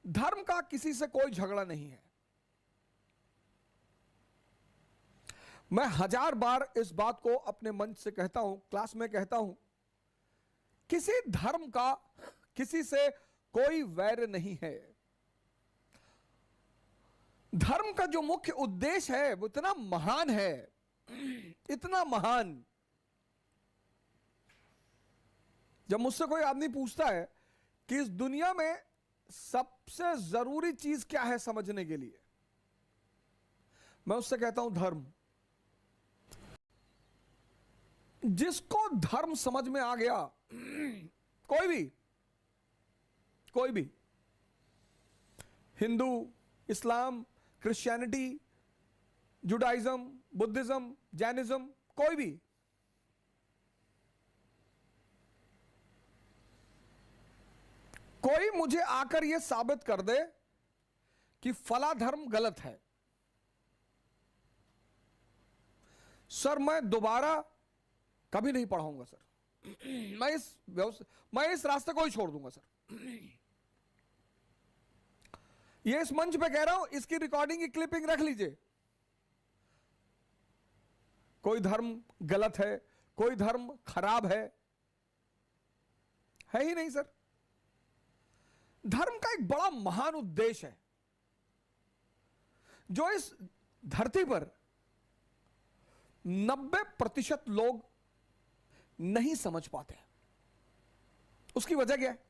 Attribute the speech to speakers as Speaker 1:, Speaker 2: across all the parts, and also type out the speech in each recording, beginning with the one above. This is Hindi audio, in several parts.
Speaker 1: धर्म का किसी से कोई झगड़ा नहीं है। मैं 1000 बार इस बात को अपने मंच से कहता हूं, क्लास में कहता हूं, किसी धर्म का किसी से कोई वैर नहीं है। धर्म का जो मुख्य उद्देश्य है वो इतना महान है, इतना महान। जब मुझसे कोई आदमी पूछता है कि इस दुनिया में सबसे जरूरी चीज क्या है समझने के लिए, मैं उससे कहता हूं धर्म। जिसको धर्म समझ में आ गया, कोई भी हिंदू, इस्लाम, क्रिश्चियनिटी, जुडाइज्म, बुद्धिज्म, जैनिज्म, कोई भी, कोई मुझे आकर यह साबित कर दे कि फला धर्म गलत है, सर मैं दोबारा कभी नहीं पढ़ाऊंगा सर, मैं इस रास्ते को ही छोड़ दूंगा सर। ये इस मंच पे कह रहा हूं, इसकी रिकॉर्डिंग की क्लिपिंग रख लीजिए। कोई धर्म गलत है, कोई धर्म खराब है ही नहीं सर। धर्म का एक बड़ा महान उद्देश्य है जो इस धरती पर 90% लोग नहीं समझ पाते। उसकी वजह क्या है?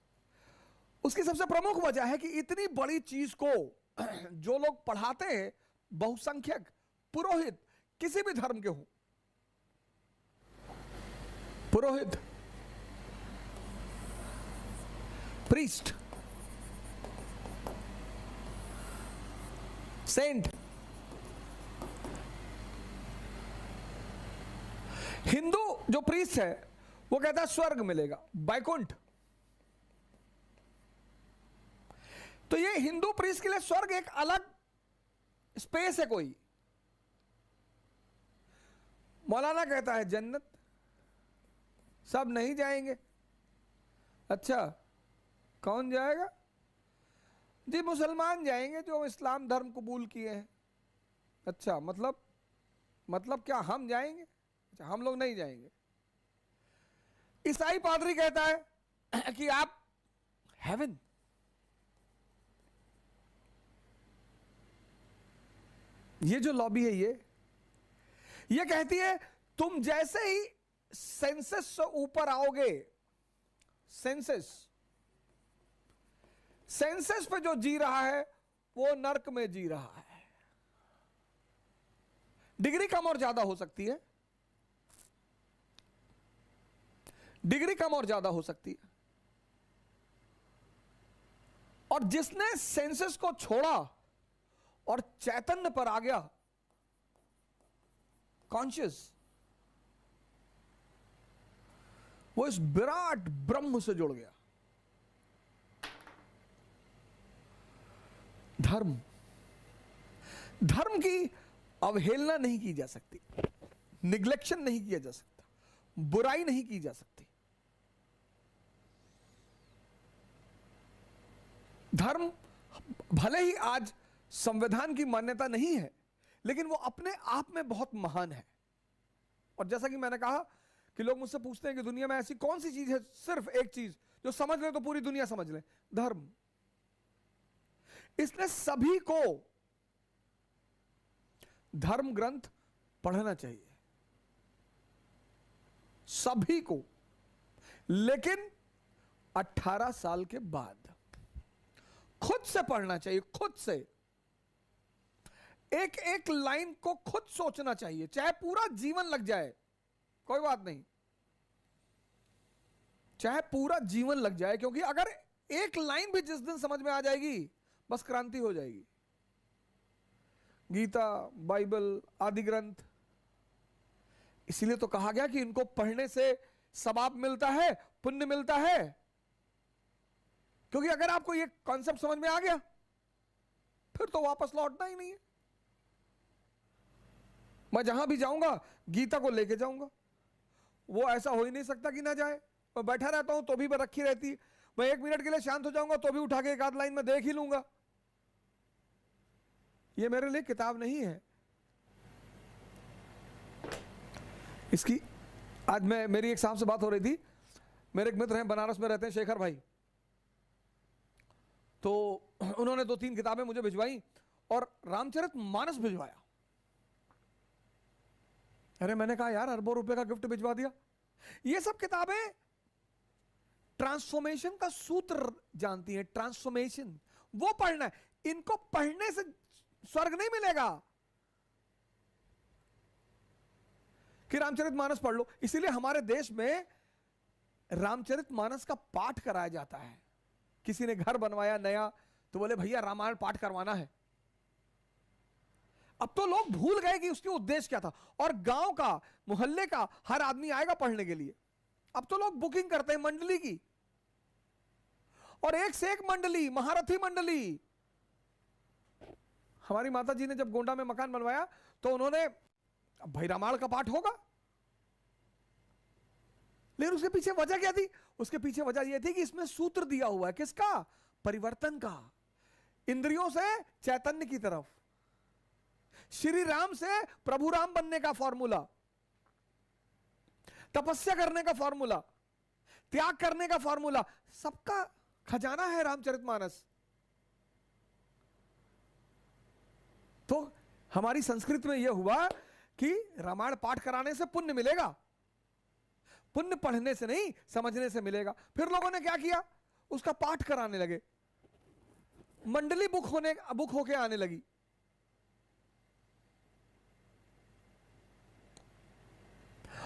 Speaker 1: उसकी सबसे प्रमुख वजह है कि इतनी बड़ी चीज को जो लोग पढ़ाते हैं, बहुसंख्यक पुरोहित, किसी भी धर्म के हो, पुरोहित, प्रीस्ट, सेंट, हिंदू जो प्रीस्ट है वो कहता है स्वर्ग मिलेगा, बैकुंठ। तो ये हिंदू प्रीस्ट के लिए स्वर्ग एक अलग स्पेस है। कोई मौलाना कहता है जन्नत, सब नहीं जाएंगे। अच्छा, कौन जाएगा? जी मुसलमान जाएंगे जो इस्लाम धर्म कबूल किए हैं। अच्छा, मतलब क्या हम जाएंगे? अच्छा, हम लोग नहीं जाएंगे। ईसाई पादरी कहता है कि आप हेवन। ये जो लॉबी है ये कहती है तुम जैसे ही सेंसस से ऊपर आओगे, सेंसस पे जो जी रहा है वो नर्क में जी रहा है। डिग्री कम और ज्यादा हो सकती है, डिग्री कम और ज्यादा हो सकती है। और जिसने सेंसस को छोड़ा और चैतन्य पर आ गया, कॉन्शियस, वो इस विराट ब्रह्म से जुड़ गया। धर्म की अवहेलना नहीं की जा सकती, निग्लेक्शन नहीं किया जा सकता, बुराई नहीं की जा सकती। धर्म भले ही आज संविधान की मान्यता नहीं है, लेकिन वो अपने आप में बहुत महान है। और जैसा कि मैंने कहा कि लोग मुझसे पूछते हैं कि दुनिया में ऐसी कौन सी चीज है, सिर्फ एक चीज जो समझ ले तो पूरी दुनिया समझ ले, धर्म। इसलिए सभी को धर्म ग्रंथ पढ़ना चाहिए, सभी को, लेकिन 18 साल के बाद खुद से पढ़ना चाहिए। खुद से एक एक लाइन को खुद सोचना चाहिए, चाहे पूरा जीवन लग जाए, कोई बात नहीं, चाहे पूरा जीवन लग जाए, क्योंकि अगर एक लाइन भी जिस दिन समझ में आ जाएगी, बस क्रांति हो जाएगी। गीता, बाइबल आदि ग्रंथ, इसीलिए तो कहा गया कि इनको पढ़ने से सवाब मिलता है, पुण्य मिलता है। क्योंकि अगर आपको ये कॉन्सेप्ट समझ में आ गया, फिर तो वापस लौटना ही नहीं है। मैं जहां भी जाऊंगा गीता को लेके जाऊंगा। वो ऐसा हो ही नहीं सकता कि ना जाए। मैं बैठा रहता हूं तो भी मैं रखी रहती है। मैं 1 मिनट के लिए शांत हो जाऊंगा तो भी उठा के एक आध लाइन में देख ही लूंगा। ये मेरे लिए किताब नहीं है। इसकी आज मेरी एक साहब से बात हो रही थी, मेरे एक मित्र हैं बनारस में रहते हैं, शेखर भाई, तो उन्होंने 2-3 किताबें मुझे भिजवाई और रामचरितमानस भिजवाया। अरे मैंने कहा यार अरबों रुपए का गिफ्ट भिजवा दिया। ये सब किताबें ट्रांसफॉर्मेशन का सूत्र जानती हैं, ट्रांसफॉर्मेशन, वो पढ़ना है। इनको पढ़ने से स्वर्ग नहीं मिलेगा कि रामचरितमानस पढ़ लो। इसीलिए हमारे देश में रामचरितमानस का पाठ कराया जाता है। किसी ने घर बनवाया नया तो बोले भैया रामायण पाठ करवाना है। अब तो लोग भूल गए कि उसके उद्देश्य क्या था, और गांव का, मोहल्ले का हर आदमी आएगा पढ़ने के लिए। अब तो लोग बुकिंग करते हैं मंडली की, और एक से एक मंडली, महारथी मंडली। हमारी माता जी ने जब गोंडा में मकान बनवाया तो उन्होंने, भाई रामायण का पाठ होगा, लेकिन उसके पीछे वजह क्या थी? उसके पीछे वजह यह थी कि इसमें सूत्र दिया हुआ है किसका? परिवर्तन का, इंद्रियों से चैतन्य की तरफ, श्री राम से प्रभु राम बनने का फॉर्मूला, तपस्या करने का फॉर्मूला, त्याग करने का फॉर्मूला, सबका खजाना है रामचरितमानस। तो हमारी संस्कृति में यह हुआ कि रामायण पाठ कराने से पुण्य मिलेगा, पुण्य पढ़ने से नहीं समझने से मिलेगा। फिर लोगों ने क्या किया? उसका पाठ कराने लगे, मंडली बुक होके आने लगी।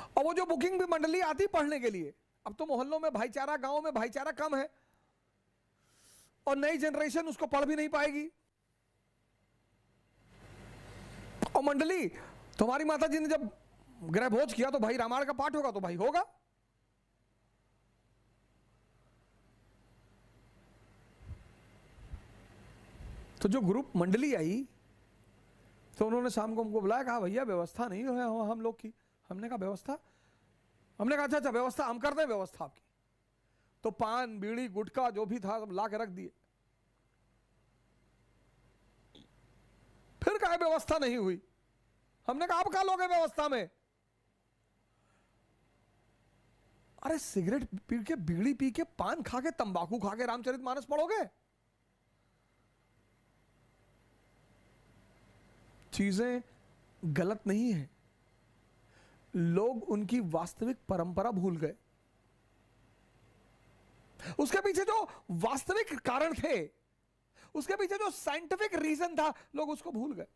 Speaker 1: और वो जो बुकिंग भी मंडली आती पढ़ने के लिए, अब तो मोहल्लों में भाईचारा, गांव में भाईचारा कम है, और नई जनरेशन उसको पढ़ भी नहीं पाएगी। और मंडली, तुम्हारी माता जी ने जब गृह भोज किया तो भाई रामायण का पाठ होगा, तो भाई होगा। तो जो ग्रुप मंडली आई तो उन्होंने शाम को हमको बुलाया, कहा भैया व्यवस्था नहीं है हम लोग की। हमने कहा व्यवस्था? हमने कहा अच्छा व्यवस्था हम कर दें व्यवस्था आपकी। तो पान, बीड़ी, गुटखा जो भी था सब ला के रख दिए। फिर कहा व्यवस्था नहीं हुई। हमने कहा आप कहा लोगे व्यवस्था में? अरे सिगरेट पी के, बीड़ी पी के, पान खा के, तंबाकू खा के रामचरितमानस पढ़ोगे? चीजें गलत नहीं है, लोग उनकी वास्तविक परंपरा भूल गए। उसके पीछे जो वास्तविक कारण थे, उसके पीछे जो साइंटिफिक रीजन था, लोग उसको भूल गए।